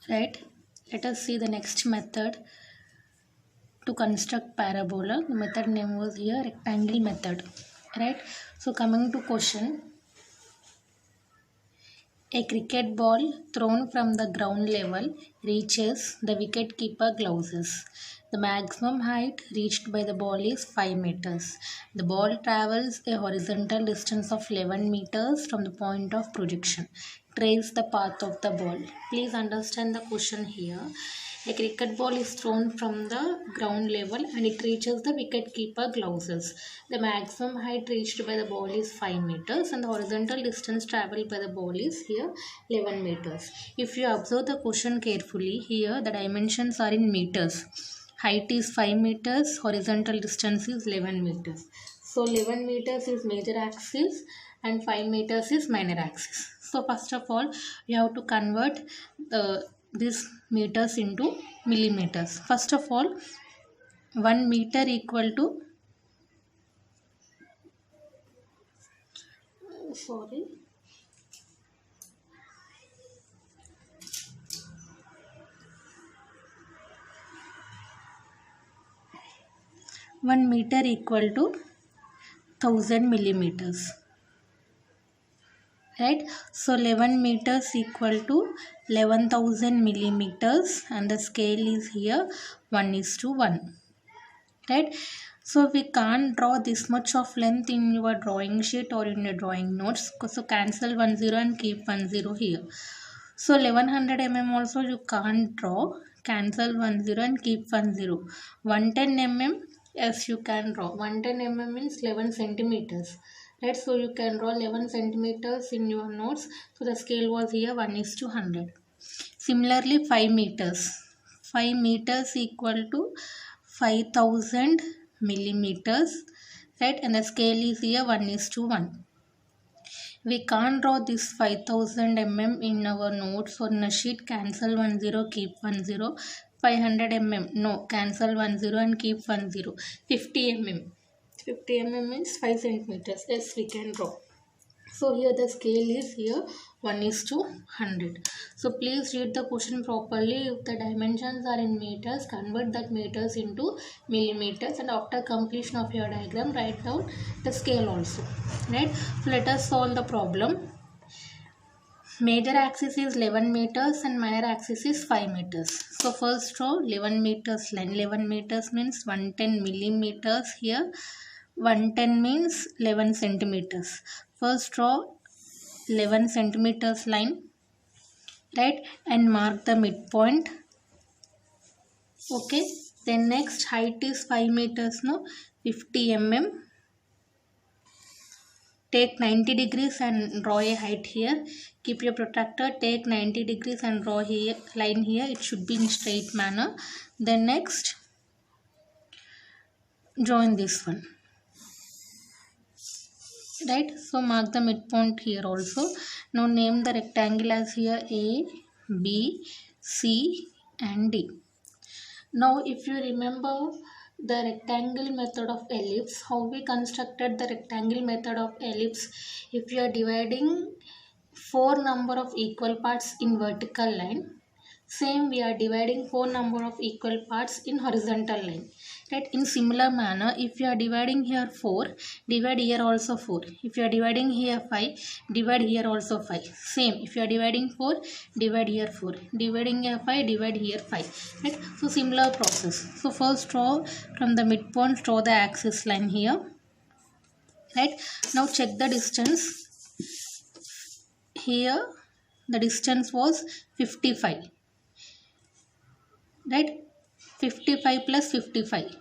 right? Let us see the next method to construct parabola. The method name was here rectangle method, right? So coming to question, a cricket ball thrown from the ground level reaches the wicket-keeper gloses. The maximum height reached by the ball is 5 meters. The ball travels a horizontal distance of 11 meters from the point of projection. Trace the path of the ball. Please understand the question here. A cricket ball is thrown from the ground level and it reaches the wicket-keeper gloses. The maximum height reached by the ball is 5 meters and the horizontal distance traveled by the ball is here 11 meters. If you observe the question carefully, here the dimensions are in meters. Height is 5 meters, horizontal distance is 11 meters. So 11 meters is major axis and 5 meters is minor axis. So first of all, we have to convert this meters into millimeters. First of all, 1 meter equal to, sorry, 1 meter equal to 1000 millimeters, right? So 11 meters equal to 11,000 millimeters and the scale is here 1:1, right? So we can't draw this much of length in your drawing sheet or in your drawing notes, so cancel 10 and keep 10 here. So 1100 also you can't draw, cancel 10 and keep 10. 110 yes, you can draw. 110 means 11 centimeters, right? So you can draw 11 centimeters in your notes. So the scale was here 1:100. Similarly 5 meters. 5 meters equal to 5000 millimeters, right? And the scale is here 1:1. We can't draw this 5000 in our notes or in a sheet. Cancel 10, keep 10. 500 no, cancel 10 and keep 10. 50 50 means 5 centimeters. Yes, we can draw. So here the scale is here 1:100. So please read the question properly. If the dimensions are in meters, convert that meters into millimeters, and after completion of your diagram, write down the scale also. Right? So let us solve the problem. Major axis is 11 meters and minor axis is 5 meters. So first draw 11 meters line. 11 meters means 110 millimeters here. 110 means 11 centimeters. First draw 11 centimeters line, right, and mark the midpoint. Okay, then next height is 5 meters, no, 50 take 90 degrees and draw a height here. Keep your protractor, take 90 degrees and draw here line here. It should be in straight manner. Then next join this one, right? So mark the midpoint here also. Now name the rectangle as here A, B, C and D. Now if you remember the rectangle method of ellipse, how we constructed the rectangle method of ellipse, if you are dividing 4 number of equal parts in vertical line, same we are dividing 4 number of equal parts in horizontal line, right? In similar manner, if you are dividing here 4, divide here also 4. If you are dividing here 5, divide here also 5. Same, if you are dividing 4, divide here 4. Dividing here 5, divide here 5, right? So similar process. So first draw from the midpoint, draw the axis line here, right? Now check the distance. Here the distance was 55, right? 55 plus 55,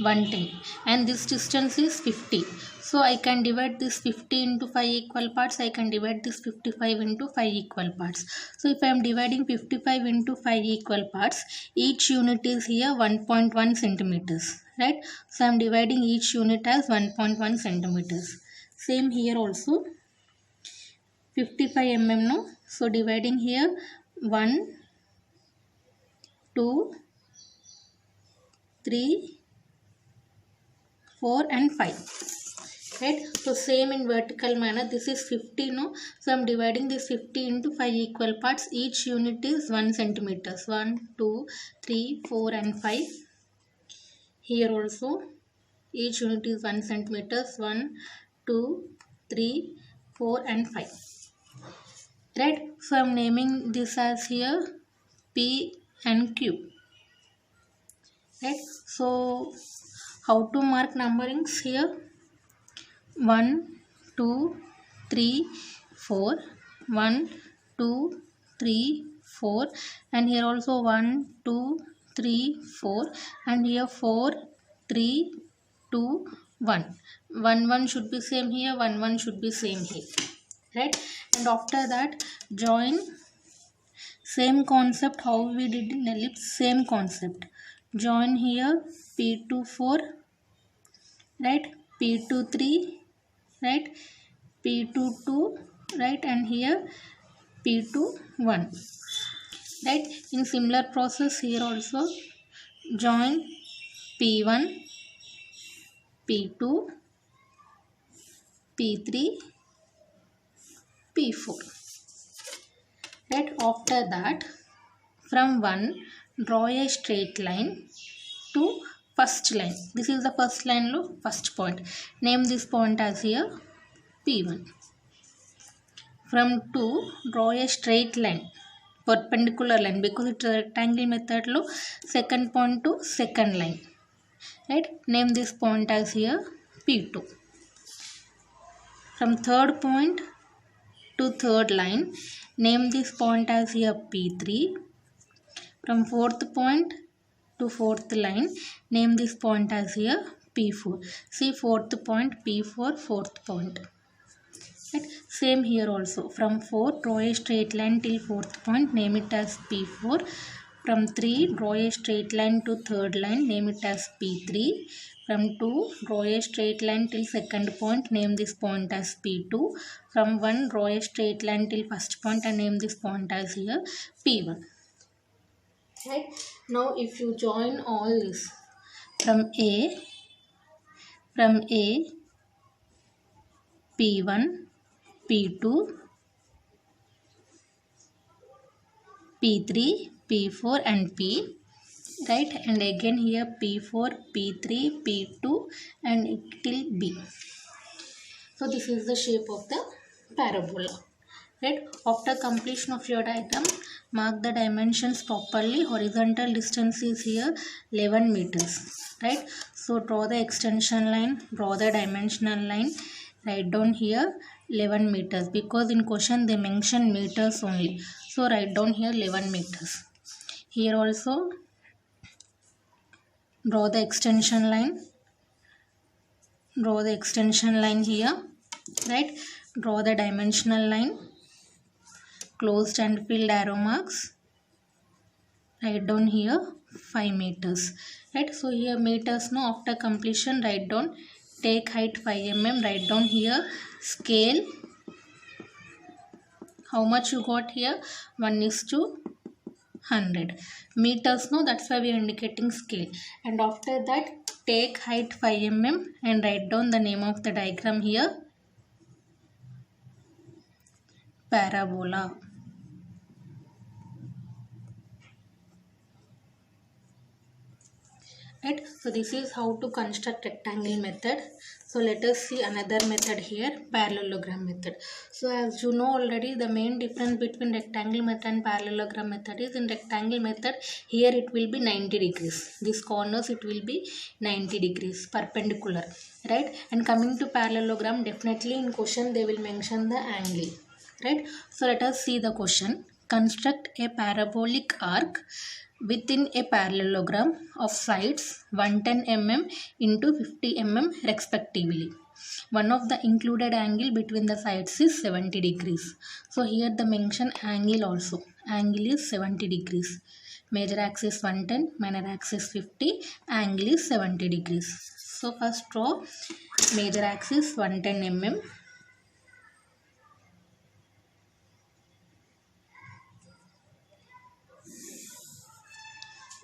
110, and this distance is 50. So I can divide this 50 into 5 equal parts. I can divide this 55 into 5 equal parts. So if I am dividing 55 into 5 equal parts, each unit is here 1.1 centimeters, right? So I am dividing each unit as 1.1 centimeters. Same here also, 55 no. So dividing here 1, 2, 3, 4 and 5. right? So same in vertical manner, this is 50, no? So I'm dividing this 50 into 5 equal parts. Each unit is 1 centimeters. 1, 2, 3, 4 and 5. Here also each unit is 1 centimeters. 1, 2, 3, 4 and 5. Right? So I'm naming this as here P and Q. Right? So how to mark numberings here? 1, 2, 3, 4. 1, 2, 3, 4. And here also 1, 2, 3, 4. And here 4, 3, 2, 1. 1, 1 should be same here. 1, 1 should be same here. Right? And after that, join. Same concept how we did in ellipse. Same concept. Join here P2 4. Right? P2 3. Right? P2 2, right, and here P2 1, right. In similar process here also join P1, P2, P3, P4, right. After that, from 1 draw a straight line to first line. This is the first line, first point. Name this point as here P1. From 2 draw a straight line, perpendicular line, because it's a rectangle method lo second point to second line, right. Name this point as here P2. From third point to third line, name this point as here P3. From fourth point to fourth line, name this point as here P4. See, fourth point P4, fourth point. Right. Same here also. From 4 draw a straight line till fourth point, name it as P4. From 3 draw a straight line to third line, name it as P3. From 2 draw a straight line till second point, name this point as P2. From 1 draw a straight line till first point and name this point as here P1. Right. Now if you join all this from A, P1, P2, P3, P4 and P, right, and again here P4, P3, P2 and till B. So this is the shape of the parabola, right. After completion of your diagram, mark the dimensions properly. Horizontal distance is here 11 meters, right. So draw the extension line, draw the dimensional line, write down here 11 meters, because in question they mention meters only. So write down here 11 meters. Here also draw the extension line. Draw the extension line here, right. Draw the dimensional line. Closed and filled arrow marks. Write down here 5 meters, right. So here meters, no, after completion write down. Take height 5 mm. Write down here scale. How much you got here? 1:100 meters, no, that's why we are indicating scale. And after that, take height 5 mm and write down the name of the diagram here, parabola. Right. So this is how to construct rectangle method. So let us see another method here, parallelogram method. So as you know already, the main difference between rectangle method and parallelogram method is, in rectangle method here it will be 90 degrees. These corners it will be 90 degrees perpendicular, right. And coming to parallelogram, definitely in question they will mention the angle, right. So let us see the question. Construct a parabolic arc within a parallelogram of sides 110 mm into 50 mm respectively. One of the included angle between the sides is 70 degrees. So here the mention angle also. Angle is 70 degrees. Major axis 110, minor axis 50, angle is 70 degrees. So first draw major axis 110 mm.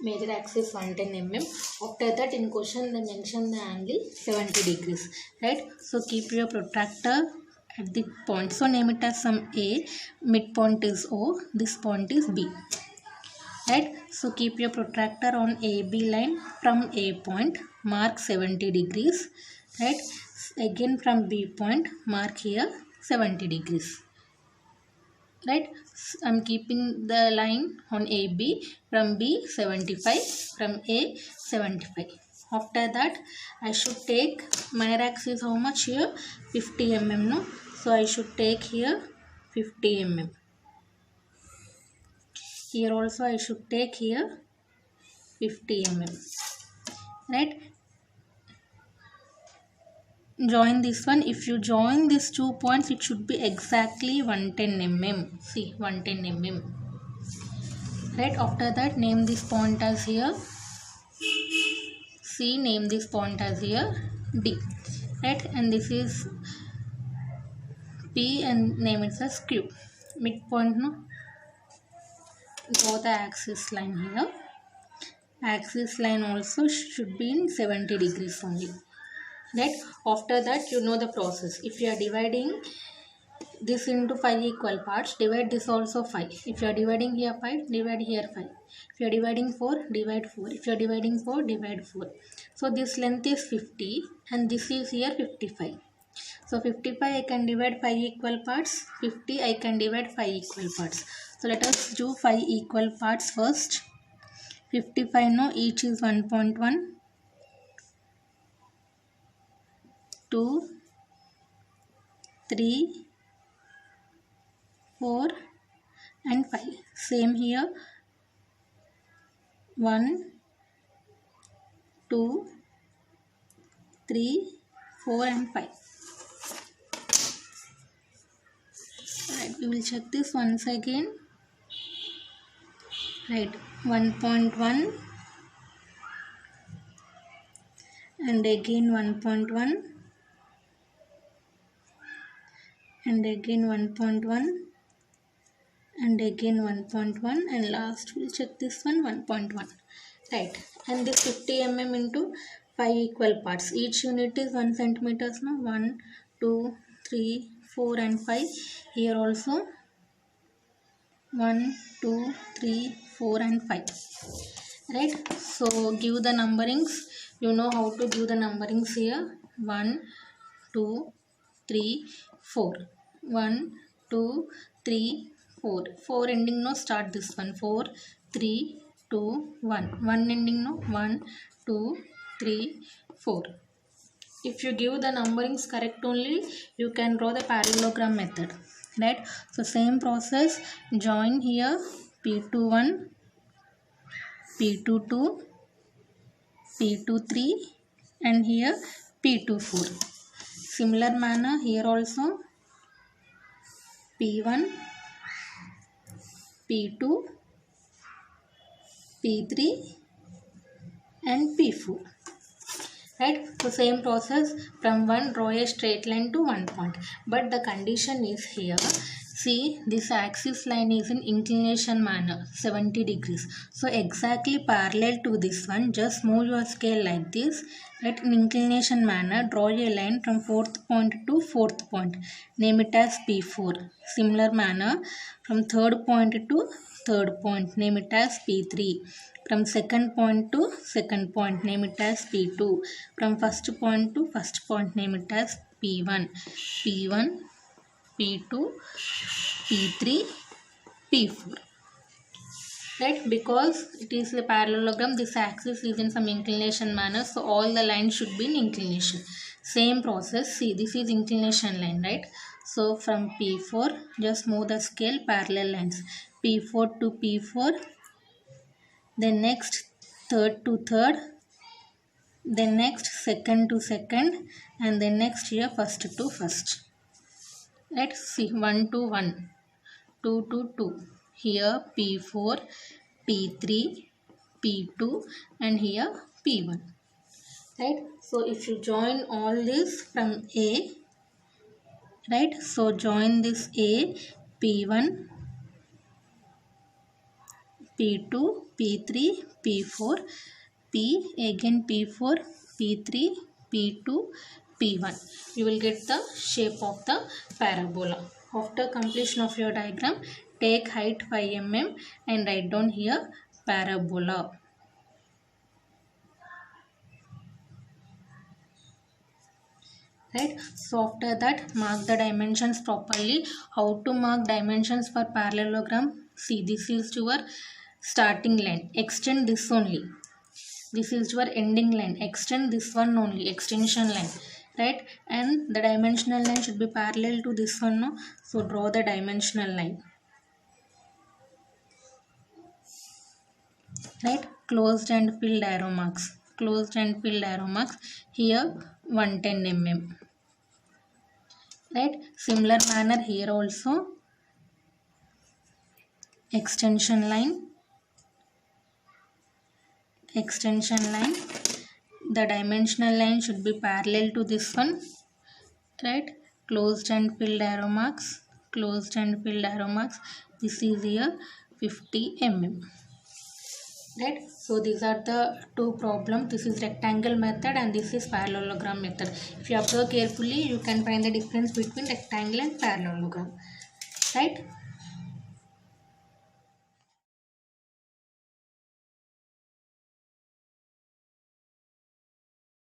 Major axis 110 mm. After that, in question they mention the angle 70 degrees, right? So keep your protractor at the point. So name it as some A, midpoint is O, this point is B, right? So keep your protractor on AB line from A point, mark 70 degrees, right? Again from B point, mark here 70 degrees, right? I'm keeping the line on AB, from B 75, from A 75. After that, I should take minor axis how much here? 50 mm, no? So I should take here 50 mm. Here also I should take here 50 mm, right? Join this one. If you join these 2 points, it should be exactly 110 mm. See, 110 mm. Right? After that, name this point as here C. Name this point as here D. Right? And this is P, and name it as Q. Midpoint, no? Draw the axis line here. Axis line also should be in 70 degrees only. Right? After that, you know the process. If you are dividing this into 5 equal parts, divide this also 5. If you are dividing here 5, divide here 5. If you are dividing 4, divide 4. If you are dividing 4, divide 4. So this length is 50 and this is here 55. So 55 I can divide 5 equal parts, 50 I can divide 5 equal parts. So let us do 5 equal parts first. 55 no, each is 1.1, 2, 3, 4 and 5. Same here, 1, 2, 3, 4 and 5. Right, we will check this once again. Right, 1.1 and again 1.1 and again 1.1 and again 1.1 and last we'll check this one 1.1. Right, and this 50 mm into 5 equal parts. Each unit is 1 centimeters now. 1, 2, 3, 4 and 5. Here also 1, 2, 3, 4 and 5. Right, so give the numberings. You know how to give the numberings here. 1, 2, 3, 4. 1, 2, 3, 4. 4 ending no, start this one. 4, 3, 2, 1. 1 ending no, 1, 2, 3, 4. If you give the numberings correct only, you can draw the parallelogram method. Right, so same process. Join here P21, P22, P23 and here P24. Similar manner here also P1, P2, P3 and P4. Right, so same process. From 1 draw a straight line to 1 point, but the condition is here. See, this axis line is in inclination manner 70 degrees. So exactly parallel to this one, just move your scale like this. Right, in inclination manner, draw a line from 4th point to 4th point. Name it as P4. Similar manner, from 3rd point to 3rd point. Name it as P3. From 2nd point to 2nd point, name it as P2. From 1st point to 1st point, name it as P1. P1, P2, P3, P4. Right, because it is a parallelogram, this axis is in some inclination manner, so all the lines should be in inclination. Same process. See, this is inclination line, right? So from P4, just move the scale parallel lines. P4 to P4. Then next 3rd to 3rd, then next 2nd to 2nd, and then next here 1st to 1st. Let's see, 1 to 1, 2 to 2, here P4, P3, P2 and here P1. Right, so if you join all this from A, right, so join this A, P1, P2, P3, P4, P again P4, P3, P2, P1. You will get the shape of the parabola. After completion of your diagram, take height 5 mm and write down here parabola. Right, so after that mark the dimensions properly. How to mark dimensions for parallelogram? See, this is your starting line, extend this only. This is your ending line, extend this one only, extension line, right? And the dimensional line should be parallel to this one, no? So draw the dimensional line, right? Closed and filled arrow marks, closed and filled arrow marks. Here 110 mm. Right, similar manner here also, extension line, extension line. The dimensional line should be parallel to this one, right? Closed and filled arrow marks, closed and filled arrow marks. This is here 50 mm. Right, so these are the two problems. This is rectangle method and this is parallelogram method. If you observe carefully, you can find the difference between rectangle and parallelogram, right?